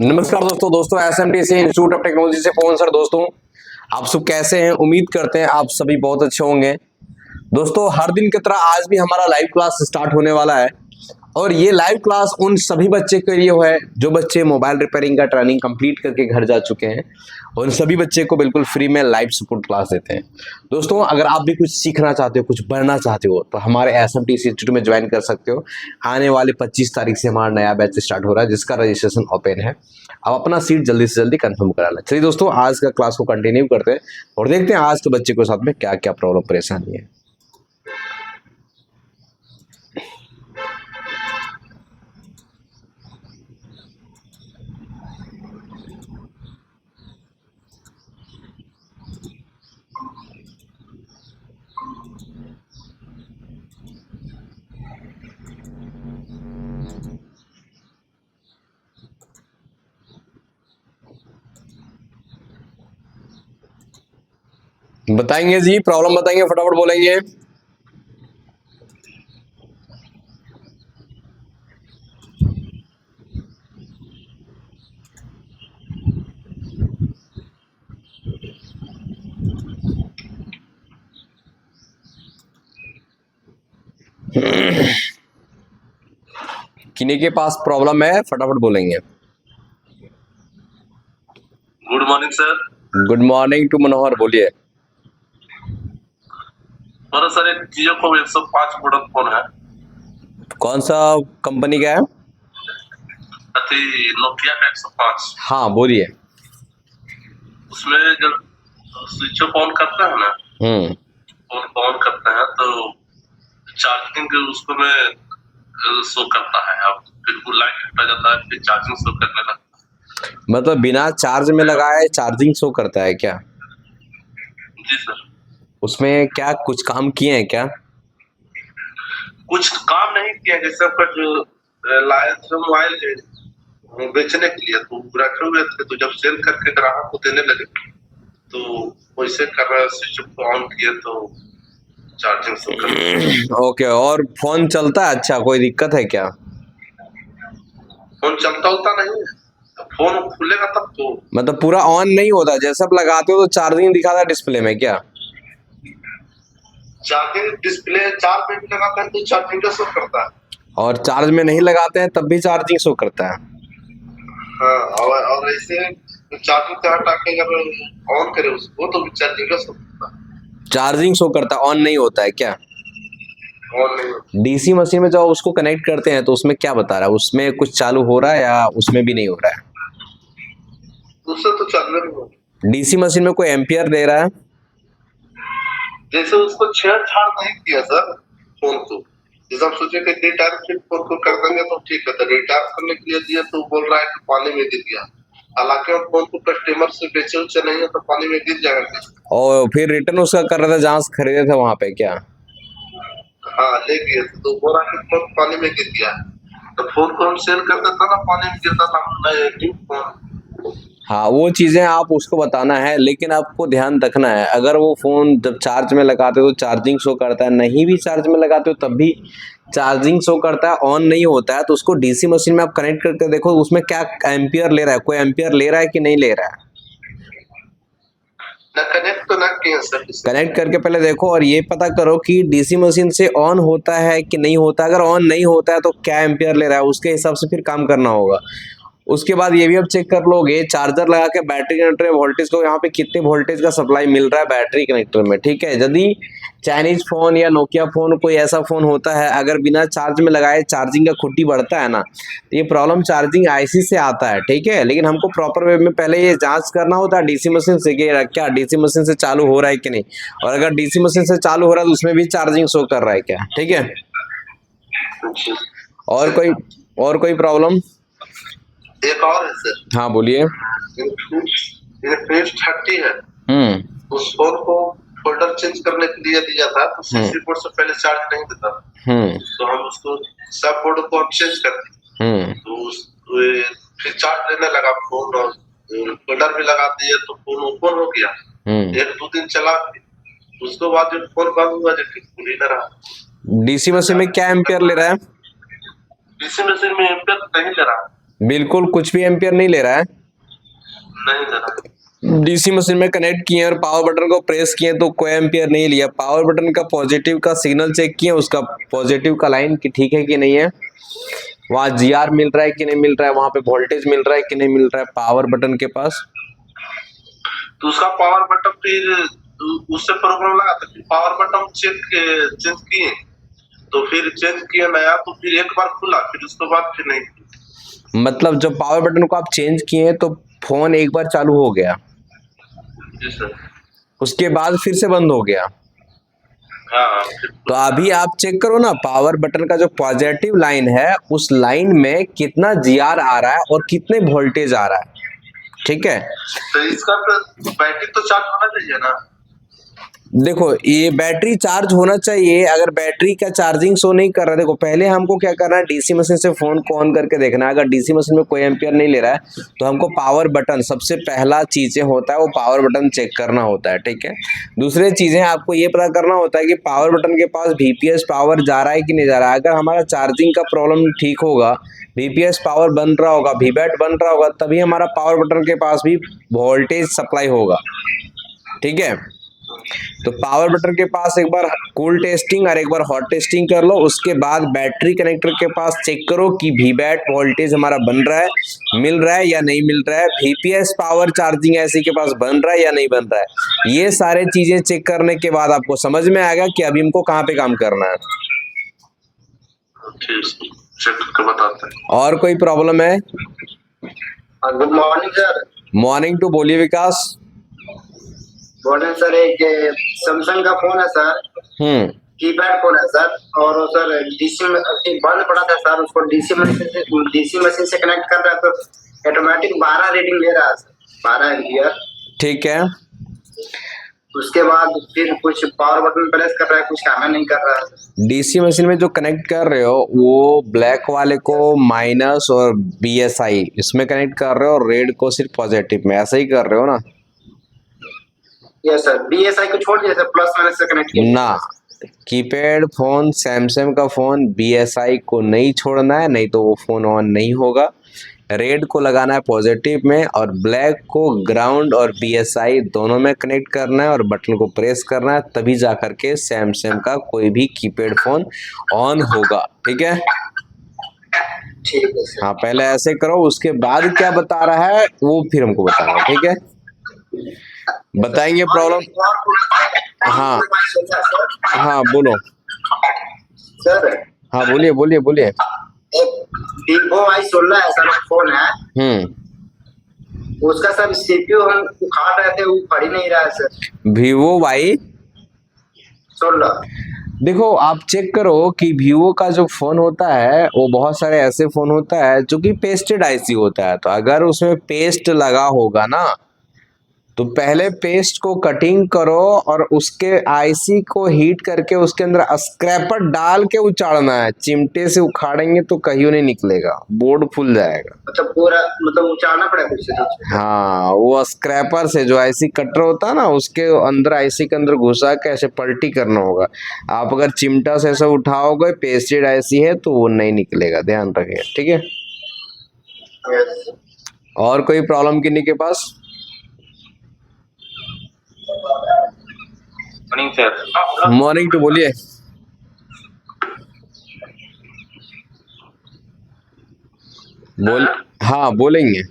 नमस्कार दोस्तों एसएमटीसी institute of technology से पवन सर। दोस्तों आप सब कैसे हैं? उम्मीद करते हैं आप सभी बहुत अच्छे होंगे। दोस्तों हर दिन की तरह आज भी हमारा लाइव क्लास स्टार्ट होने वाला है और ये लाइव क्लास उन सभी बच्चे के लिए है जो बच्चे मोबाइल रिपेयरिंग का ट्रेनिंग कंप्लीट करके घर जा चुके हैं और उन सभी बच्चे को बिल्कुल फ्री में लाइव सपोर्ट क्लास देते हैं। दोस्तों अगर आप भी कुछ सीखना चाहते हो, कुछ बढ़ना चाहते हो तो हमारे एसएमटीसी इंस्टीट्यूट में ज्वाइन कर सकते हो। आने वाले 25 तारीख से हमारा नया बैच स्टार्ट हो रहा है जिसका रजिस्ट्रेशन ओपन है। अब अपना सीट जल्दी से जल्दी कंफर्म करा लें। चलिए दोस्तों आज का क्लास को कंटिन्यू करते हैं और देखते हैं आज के बच्चे के साथ में क्या क्या प्रॉब्लम परेशानी है। बताएंगे जी, प्रॉब्लम बताएंगे, फटाफट बोलेंगे। किन्हीं के पास प्रॉब्लम है फटाफट बोलेंगे। Good morning sir. Good morning to Manohar, बोलिए। और सर एक जियो को 105 मॉडल फोन है। कौन सा कंपनी का है? अति नोकिया का 105। हाँ बोलिए। उसमें जब स्विच ऑफ ऑन करते हैं ना, फोन ऑन करते हैं तो चार्जिंग उसको में शो करता है। अब बिल्कुल लाइट हटा जाता है फिर चार्जिंग शो करने लगता है। मतलब बिना चार्ज में लगाए चार्जिंग शो करता है क्या? जी सर। उसमें क्या कुछ काम किए हैं क्या? कुछ काम नहीं किया, जैसे आपका जो लाए थे मोबाइल बेचने के लिए तो रखे हुए थे, तो जब सेल करके ग्राहक को देने लगे तो वैसे कर रहा है। स्विच ऑन किए तो चार्जिंग शो कर रहा है। ओके, और फोन चलता है? अच्छा, कोई दिक्कत है क्या? फोन चलता उलता नहीं है, फोन खुलेगा तब तो। मतलब पूरा ऑन नहीं होता, जैसे आप लगाते हो तो चार्जिंग दिखाता है डिस्प्ले में क्या? चार्जिंग डिस्प्ले चार्ज में भी लगाते हैं तो चार्जिंग का शो करता है, और चार्ज में नहीं लगाते हैं तब भी चार्जिंग शो करता है। हाँ। और ऐसे चार्जिंग से हटा के अगर ऑन करे उसको तो भी चार्जिंग का शो करता है। चार्जिंग शो करता है, ऑन नहीं होता है क्या? ऑन नहीं होता। डीसी मशीन में जब उसको कनेक्ट करते हैं तो उसमें क्या बता रहा है? उसमें कुछ चालू हो रहा है या उसमें भी नहीं हो रहा है? उससे तो चालू नहीं होता। डीसी मशीन में कोई एम्पियर दे रहा है? जैसे उसको छेड़छाड़ नहीं किया सर फोन को, जैसे हम सोचे कि रिटायर फोन को कर देंगे तो ठीक है, तो रिटायर करने के लिए दिया तो बोल रहा है कि पानी में गिर गया। हालांकि हम फोन को कस्टमर से बेचे उचे नहीं है तो पानी में गिर जाएगा। और फिर रिटर्न उसका कर रहा था जहां से खरीदे थे वहां पे क्या? हाँ ले गए थे तो बोल रहा है कि फोन पानी में गिर गया। तो फोन को हम सेल कर देता ना, पानी में गिरता था न्यू फोन। हाँ वो चीजें आप उसको बताना है, लेकिन आपको ध्यान रखना है अगर वो फोन जब चार्ज में लगाते हो तो चार्जिंग शो करता है, नहीं भी चार्ज में लगाते हो तब भी चार्जिंग शो करता है, ऑन नहीं होता है। तो उसको डीसी मशीन में आप कनेक्ट करके देखो उसमें क्या एम्पियर ले रहा है, कोई एम्पियर ले रहा है कि नहीं ले रहा है। ना कनेक्ट तो ना किया सर। कनेक्ट करके पहले देखो और ये पता करो कि डीसी मशीन से ऑन होता है कि नहीं होता। अगर ऑन नहीं होता है तो क्या एम्पियर ले रहा है, उसके हिसाब से फिर काम करना होगा। उसके बाद ये भी आप चेक कर लोगे चार्जर लगा के बैटरी कनेक्टर में वोल्टेज को, यहाँ पे कितने वोल्टेज का सप्लाई मिल रहा है बैटरी कनेक्टर में, ठीक है। यदि चाइनीज फोन या नोकिया फोन कोई ऐसा फोन होता है अगर बिना चार्ज में लगाए चार्जिंग का खुट्टी बढ़ता है ना, तो ये प्रॉब्लम चार्जिंग आईसी से आता है, ठीक है। लेकिन हमको प्रॉपर वे में पहले ये जांच करना होता है डीसी मशीन से कि क्या डीसी मशीन से चालू हो रहा है कि नहीं, और अगर डीसी मशीन से चालू हो रहा है तो उसमें भी चार्जिंग शो कर रहा है क्या, ठीक है। और कोई प्रॉब्लम? एक और है सर। हाँ बोलिए। इन्फिनिक्स 30 है, उस फोन को फोल्डर चेंज करने के लिए दिया था तो सीसी बोर्ड से पहले चार्ज नहीं देता था। तो हम उसको सब बोर्ड को चेंज कर दिए तो फिर चार्ज लेने लगा फोन और फोल्डर भी लगा दिए तो फोन ओपन हो गया। एक दो दिन चला, उसके बाद जो फोन बंद हुआ जब खुल ही ना रहा। डीसी मशीन में क्या एम्पियर ले रहा है? डीसी मशीन में एम्पियर नहीं ले रहा। बिल्कुल कुछ भी एम्पियर नहीं ले रहा है। नहीं दे रहा। डीसी मशीन में कनेक्ट किए और पावर बटन को प्रेस किए तो कोई एम्पियर नहीं लिया। पावर बटन का पॉजिटिव का सिग्नल चेक किए, उसका पॉजिटिव का लाइन की ठीक है कि नहीं है, वहाँ जीआर मिल रहा है कि नहीं मिल रहा है, वहां पे वोल्टेज मिल रहा है कि नहीं मिल रहा है पावर बटन के पास। तो उसका पावर बटन फिर उससे प्रॉब्लम लगा था, फिर पावर बटन चेंज किए, तो फिर चेंज किए नया, तो फिर एक बार खुला, फिर उसके बाद फिर नहीं। मतलब जब पावर बटन को आप चेंज किए तो फोन एक बार चालू हो गया, जी सर। उसके बाद फिर से बंद हो गया। हाँ। तो अभी आप चेक करो ना, पावर बटन का जो पॉजिटिव लाइन है उस लाइन में कितना जीआर आ रहा है और कितने वोल्टेज आ रहा है। ठीक है, तो इसका बैटरी तो चार्ज होना चाहिए ना। देखो ये बैटरी चार्ज होना चाहिए। अगर बैटरी का चार्जिंग शो नहीं कर रहा है, देखो पहले हमको क्या करना है, डीसी मशीन से फोन को ऑन करके देखना है। अगर डीसी मशीन में कोई एम्पियर नहीं ले रहा है तो हमको पावर बटन, सबसे पहला चीजें होता है वो पावर बटन चेक करना होता है। ठीक है, दूसरे चीजें आपको ये पता करना होता है कि पावर बटन के पास वीपीएस पावर जा रहा है कि नहीं जा रहा है। अगर हमारा चार्जिंग का प्रॉब्लम ठीक होगा, वीपीएस पावर बन रहा होगा, वीबैट बन रहा होगा, तभी हमारा पावर बटन के पास भी वोल्टेज सप्लाई होगा। ठीक है, तो पावर बटन के पास एक बार कूल टेस्टिंग और एक बार हॉट टेस्टिंग कर लो, उसके बाद बैटरी कनेक्टर के पास चेक करो कि वीबैट वोल्टेज हमारा बन रहा है, मिल रहा है या नहीं मिल रहा है, वीपीएस पावर चार्जिंग ऐसी के पास बन रहा है या नहीं बन रहा है। ये सारे चीजें चेक करने के बाद आपको समझ में आएगा कि अभी हमको कहाँ पे काम करना है। चेक करके बताते हैं। और कोई प्रॉब्लम है? Good morning sir. Morning to, बोलिए विकास। बोले सर, एक सैमसंग का फोन है सर, कीपैड फोन है सर, और वो सर डीसी बंद पड़ा था सर, उसको डीसी मशीन से कनेक्ट कर रहा है तो ऑटोमेटिक 12 रीडिंग ले रहा है सर, 12 एम्पियर। ठीक है, उसके बाद फिर कुछ पावर बटन प्रेस कर रहा है, कुछ काम नहीं कर रहा है। डीसी मशीन में जो कनेक्ट कर रहे हो वो ब्लैक वाले को माइनस और बीएसआई इसमें कनेक्ट कर रहे हो और रेड को सिर्फ पॉजिटिव में, ऐसा ही कर रहे हो ना? यस सर, बीएसआई को छोड़ दिया सर, प्लस माइनस से कनेक्ट किया ना, कीपैड फोन सैमसंग का फोन बीएसआई को नहीं छोड़ना है, नहीं तो वो फोन ऑन नहीं होगा। रेड को लगाना है पॉजिटिव में और ब्लैक को ग्राउंड और बीएसआई दोनों में कनेक्ट करना है और बटन को प्रेस करना है, तभी जा करके सैमसंग का कोई भी कीपैड फोन ऑन होगा। ठीक है, ठीक है सर। हाँ पहले ऐसे करो, उसके बाद क्या बता रहा है वो फिर हमको बताना। ठीक है, बताएंगे प्रॉब्लम। हाँ हाँ बोलो सर। हाँ बोलिए बोलिए बोलिए। एक वीवो Y16 है सर, फोन है, उसका सर सीपीयू हम उखाड़ रहे थे, वो उखाड़ ही नहीं रहा है सर। वीवो Y16, देखो आप चेक करो कि वीवो का जो फोन होता है वो बहुत सारे ऐसे फोन होता है जो कि पेस्टेड आईसी होता है। तो अगर उसमें पेस्ट लगा होगा ना, तो पहले पेस्ट को कटिंग करो और उसके आईसी को हीट करके उसके अंदर स्क्रैपर डाल के उचाड़ना है। चिमटे से उखाड़ेंगे तो कहीं नहीं निकलेगा, बोर्ड फूल जाएगा। मतलब पूरा उचाड़ना पड़ेगा कुछ से। हाँ, वो स्क्रैपर से जो आईसी कटर होता है ना, उसके अंदर आईसी के अंदर घुसा के ऐसे पलटी करना होगा। आप अगर चिमटा से ऐसे उठाओगे, पेस्टेड आईसी है तो वो नहीं निकलेगा, ध्यान रखिए। ठीक है, और कोई प्रॉब्लम किन्हीं के पास? Morning sir. मॉर्निंग टू, बोलिए। हाँ बोलेंगे।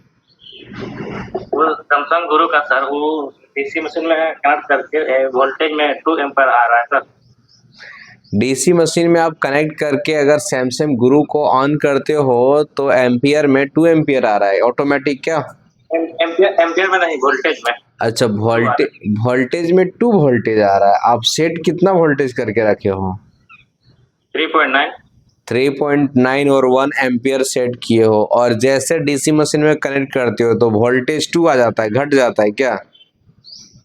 वो सैमसंग गुरु का सर, वो डीसी मशीन में कनेक्ट करके वोल्टेज में 2 एम्पीयर आ रहा है सर। डीसी मशीन में आप कनेक्ट करके अगर सैमसंग गुरु को ऑन करते हो तो एम्पियर में 2 एम्पियर आ रहा है ऑटोमेटिक। क्या एम्पियर में नहीं, वोल्टेज में। अच्छा, वोल्टेज में 2 वोल्टेज आ रहा है। आप सेट कितना वोल्टेज करके रखे हो? 3.9 और 1 एम्पियर सेट किए हो, और जैसे डीसी मशीन में कनेक्ट करते हो तो वोल्टेज 2 आ जाता है, घट जाता है क्या?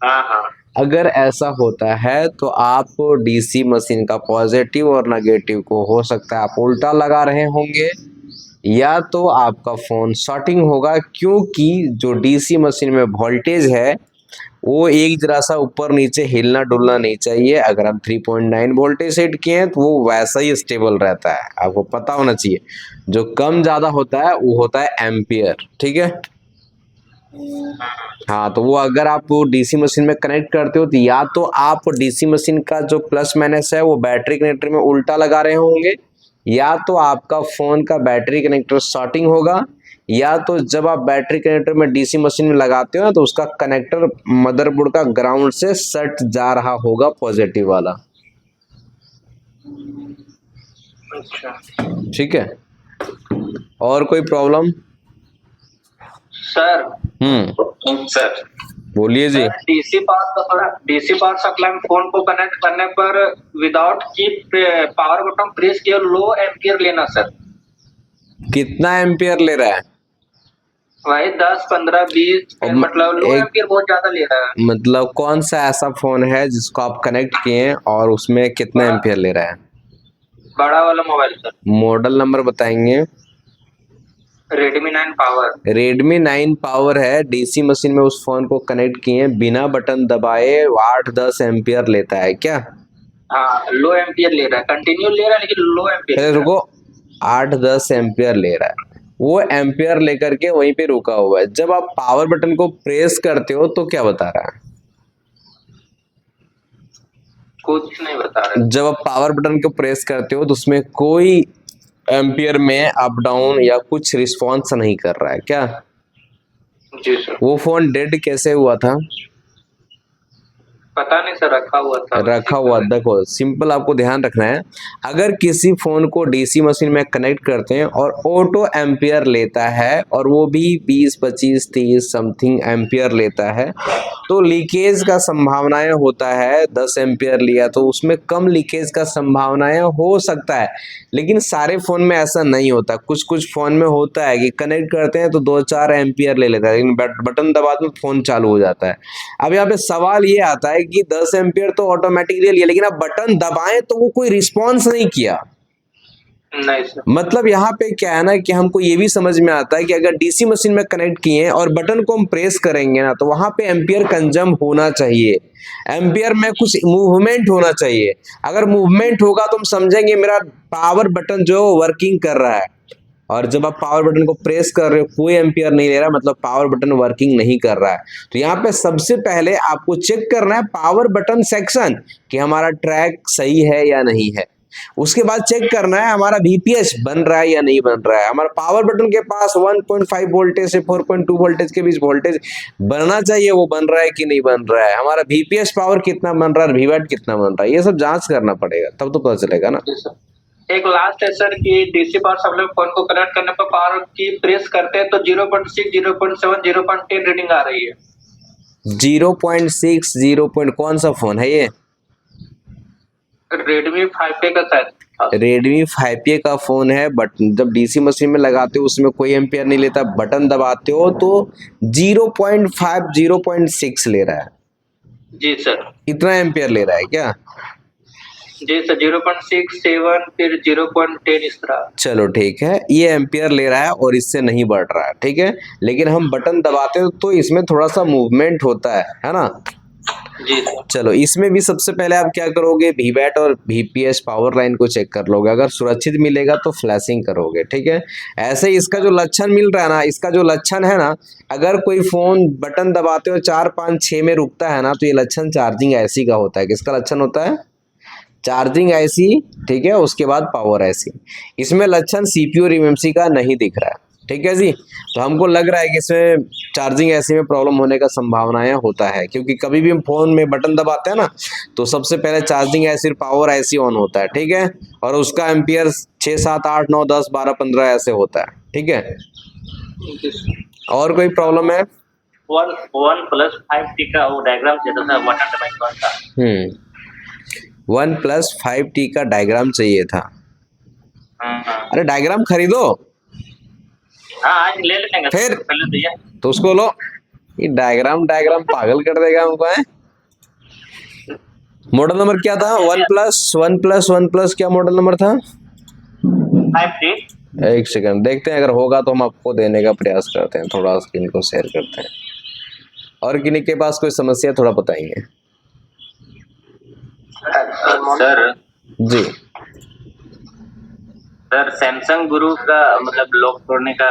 हाँ। अगर ऐसा होता है तो आप डीसी मशीन का पॉजिटिव और नेगेटिव को हो सकता है आप उल्टा लगा रहे होंगे, या तो आपका फोन शॉर्टिंग होगा, क्योंकि जो डीसी मशीन में वोल्टेज है वो एक जरा सा ऊपर नीचे हिलना डुलना नहीं चाहिए। अगर आप 3.9 वोल्टेज सेट किए हैं तो वो वैसा ही स्टेबल रहता है, आपको पता होना चाहिए। जो कम ज्यादा होता है वो होता है एम्पियर, ठीक है। हाँ, तो वो अगर आप डीसी मशीन में कनेक्ट करते हो तो या तो आप डीसी मशीन का जो प्लस माइनस है वो बैटरी कनेक्टर में उल्टा लगा रहे होंगे, या तो आपका फोन का बैटरी कनेक्टर शॉर्टिंग होगा, या तो जब आप बैटरी कनेक्टर में डीसी मशीन में लगाते हो ना तो उसका कनेक्टर मदरबोर्ड का ग्राउंड से सट जा रहा होगा, पॉजिटिव वाला। अच्छा ठीक है, और कोई प्रॉब्लम? सर। सर बोलिए जी। डीसी पावर सप्लाई में फोन को कनेक्ट करने पर विदाउट की पावर बटन प्रेस किया लो एम्पियर लेना सर। कितना एम्पियर ले रहा है? वही 10, 15, 20 मतलब लो एम्पियर बहुत ज्यादा ले रहा है। मतलब कौन सा ऐसा फोन है जिसको आप कनेक्ट किए हैं और उसमें कितना एम्पियर ले रहा है? बड़ा वाला मोबाइल सर। मॉडल नंबर बताएंगे? Redmi 9 power. रेडमी 9 पावर है, डीसी मशीन में उस फोन को कनेक्ट किए, बिना बटन दबाए 8-10 एम्पियर लेता है क्या? हाँ, लो एम्पियर ले रहा है, कंटिन्यू ले रहा है लेकिन लो एम्पियर। रुको, 8-10 एम्पियर ले रहा है, वो एम्पियर लेकर के वहीं पे रुका हुआ है। जब आप पावर बटन को प्रेस करते हो तो क्या बता रहा है? कुछ नहीं बता रहा। जब आप पावर बटन को प्रेस करते हो तो उसमें कोई एम्पियर में अप डाउन या कुछ रिस्पॉन्स नहीं कर रहा है क्या? जी सर। वो फोन डेड कैसे हुआ था? पता नहीं सर, रखा हुआ था। रखा हुआ, देखो सिंपल आपको ध्यान रखना है। अगर किसी फोन को डीसी मशीन में कनेक्ट करते हैं और ऑटो एम्पियर लेता है और वो भी 20, 25, 30 समथिंग एम्पियर लेता है तो लीकेज का संभावनाएं होता है। 10 एम्पियर लिया तो उसमें कम लीकेज का संभावनाएं हो सकता है, लेकिन सारे फोन में ऐसा नहीं होता। कुछ कुछ फोन में होता है कि कनेक्ट करते हैं तो 2-4 एम्पियर ले लेता है, लेकिन बटन दबाते फोन चालू हो जाता है। अब यहाँ पे सवाल ये आता है कि 10 एम्पियर तो ऑटोमेटिकली लिया, लेकिन अब बटन दबाएं तो वो कोई रिस्पॉन्स नहीं किया। नहीं सर। मतलब यहाँ पे क्या है ना कि हमको ये भी समझ में आता है कि अगर डीसी मशीन में कनेक्ट किए हैं और बटन को हम प्रेस करेंगे ना तो वहां पे एम्पियर कंजम होना चाहिए, एम्पियर में कुछ मूवमेंट होना चाहिए। अगर मूवमेंट होगा तो हम समझेंगे मेरा पावर बटन जो वर्किंग कर रहा है। और जब आप पावर बटन को प्रेस कर रहे हो कोई एम्पियर नहीं ले रहा, मतलब पावर बटन वर्किंग नहीं कर रहा है। तो यहाँ पे सबसे पहले आपको चेक करना है पावर बटन सेक्शन कि हमारा ट्रैक सही है या नहीं है। उसके बाद चेक करना है हमारा VPH बन रहा है या नहीं बन रहा है। हमारा पावर बटन के पास 1.5 वोल्टेज से 4.2 वोल्टेज के बीच वोल्टेज बनना चाहिए, वो बन रहा है कि नहीं बन रहा है। हमारा VPH पावर कितना बन रहा है, VWAT कितना बन रहा है, ये सब जांच करना पड़ेगा, तब तो पता चलेगा ना। एक लास्ट है सर कि डीसी पावर सप्लाई फोन को कनेक्ट करने पर पावर की प्रेस करते हैं तो 0.6, 0.7, 0.10 रीडिंग आ रही है। 0.6, 0. कौन सा फोन है ये? रेडमी 5A का शायद। रेडमी 5A का फोन है, बट जब डीसी मशीन में लगाते हो उसमें कोई एम्पियर नहीं लेता, बटन दबाते हो तो 0.5, 0.6 ले रहा है। जी सर। इतना एम्पियर ले रहा है क्या? जी सर, 0.6, 7 फिर 0.10 इस तरह। चलो ठीक है, ये एम्पियर ले रहा है और इससे नहीं बढ़ रहा है, ठीक है। लेकिन हम बटन दबाते हो तो इसमें थोड़ा सा मूवमेंट होता है ना। जी सर। चलो, इसमें भी सबसे पहले आप क्या करोगे, VWAT और VPH पावर लाइन को चेक कर लोगे। अगर सुरक्षित मिलेगा तो फ्लैशिंग करोगे, ठीक है। ऐसे ही इसका जो लक्षण मिल रहा है ना, इसका जो लक्षण है ना, अगर कोई फोन बटन दबाते हो 4, 5, 6 में रुकता है ना तो ये लक्षण चार्जिंग ऐसी का होता है। किसका लक्षण होता है? चार्जिंग ऐसी, ठीक है। उसके बाद पावर ऐसी। इसमें लक्षण CPU और MMC का नहीं दिख रहा है, ठीक है जी। तो हमको लग रहा है कि इसमें चार्जिंग ऐसी में प्रॉब्लम होने का संभावनाएं होता है, क्योंकि कभी भी हम फोन में बटन दबाते हैं ना तो सबसे पहले चार्जिंग ऐसी पावर ऐसी ऑन होता है, ठीक है। और उसका एम्पियर 6, 7, 8, 9, 10, 12, 15 ऐसे होता है, ठीक है। और कोई प्रॉब्लम है? OnePlus 5T का वो डायग्राम चाहिए था, बटन दबाएं कौन सा? OnePlus 5T का डायग्राम चाहिए था। अरे डायग्राम खरीदो। हाँ, आज ले लेंगे फिर पहले तो ये तो उसको लो। ये डायग्राम पागल कर देगा हमको है। मॉडल नंबर क्या था? OnePlus क्या मॉडल नंबर था? 5T। एक सेकंड देखते हैं, अगर होगा तो हम आपको देने का प्रयास करते हैं। थोड़ा स्क्रीन को शेयर करते हैं और किन्हीं के पास कोई समस्या थोड़ा बताएंगे। सर जी सर सैमसंग गुरु का मतलब लॉक तोड़ने का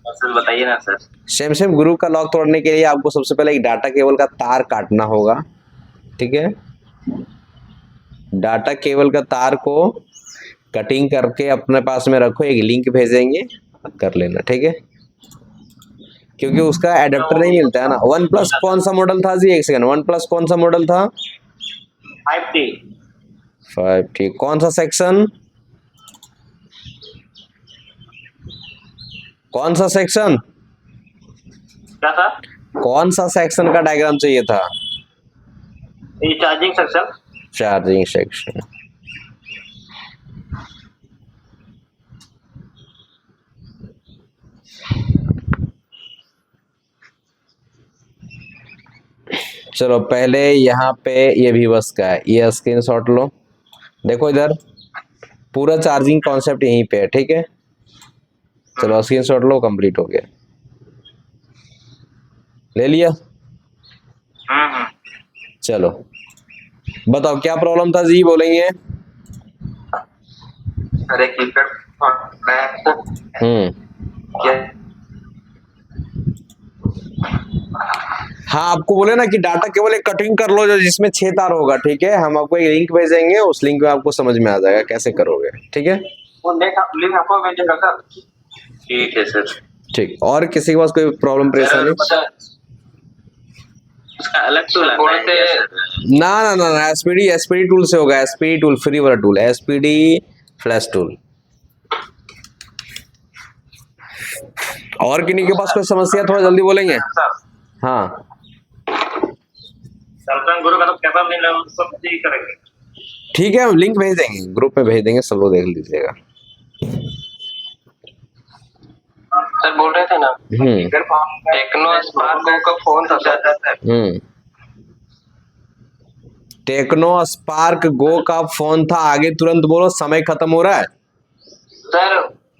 सर बताइए ना सर। सैमसंग गुरु का लॉक तोड़ने के लिए आपको सबसे पहले एक डाटा केबल का तार काटना होगा, ठीक है। डाटा केबल का तार को कटिंग करके अपने पास में रखो, एक लिंक भेजेंगे कर लेना, ठीक है। क्योंकि उसका एडेप्टर नहीं मिलता है ना। वन प्लस कौन सा मॉडल था जी, एक सेकंड, वन प्लस कौन सा मॉडल था? 5T 5T कौन सा सेक्शन, कौन सा सेक्शन, क्या था? कौन सा सेक्शन का डायग्राम चाहिए था? ये चार्जिंग सेक्शन। Charging section. चलो पहले यहाँ पे ये विवश का है, ये स्क्रीनशॉट लो। देखो इधर पूरा चार्जिंग कॉन्सेप्ट यहीं पे है, ठीक है। चलो स्क्रीनशॉट लो, कंप्लीट हो गया। ले लिया? चलो बताओ क्या प्रॉब्लम था जी, बोलेंगे। अरे कीपैड हाँ आपको बोले ना कि डाटा केवल एक कटिंग कर लो जो जिसमें 6 तार होगा, ठीक है। हम आपको एक लिंक भेजेंगे, उस लिंक में आपको समझ में आ जाएगा कैसे करोगे, ठीक है। वो लिंक आपको भेजेगा सर। ठीक है सर। ठीक, और किसी के पास कोई प्रॉब्लम परेशानी? उसका अलग टूल है ना ना ना ना, एसपीडी टूल से होगा। एसपीडी टूल फ्री वाला टूल है, एसपीडी फ्लैश टूल। और किन्हीं के पास कोई समस्या थोड़ा जल्दी बोलेंगे। हाँ सैमसंग गुरु का तो कैसा नहीं लगा, उसको ठीक करेंगे। ठीक है, हम लिंक भेज देंगे, ग्रुप में भेज देंगे, सब लोग देख लीजिएगा। सर बोल रहे थे ना टेक्नो स्पार्क गो का फोन था सर। टेक्नो स्पार्क गो का फोन था। आगे तुरंत बोलो, समय खत्म हो रहा है। सर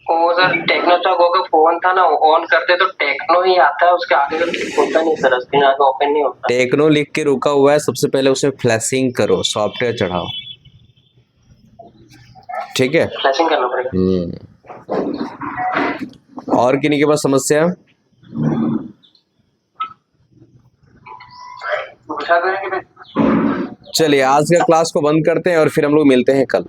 वो सर टेक्नो स्पार्क गो का फोन था ना, ऑन करते तो टेक्नो ही आता है, उसके आगे तो होता नहीं सर, स्क्रीन आगे ओपन नहीं होता। टेक्नो लिख के रुका हुआ है, सबसे पहले उसमें फ्लैशिंग करो, सॉफ्टवेयर चढ़ाओ, ठीक है। फ्लैशिंग करना पड़ेगा। और किन्हीं के पास समस्या? चलिए आज का क्लास को बंद करते हैं और फिर हम लोग मिलते हैं कल।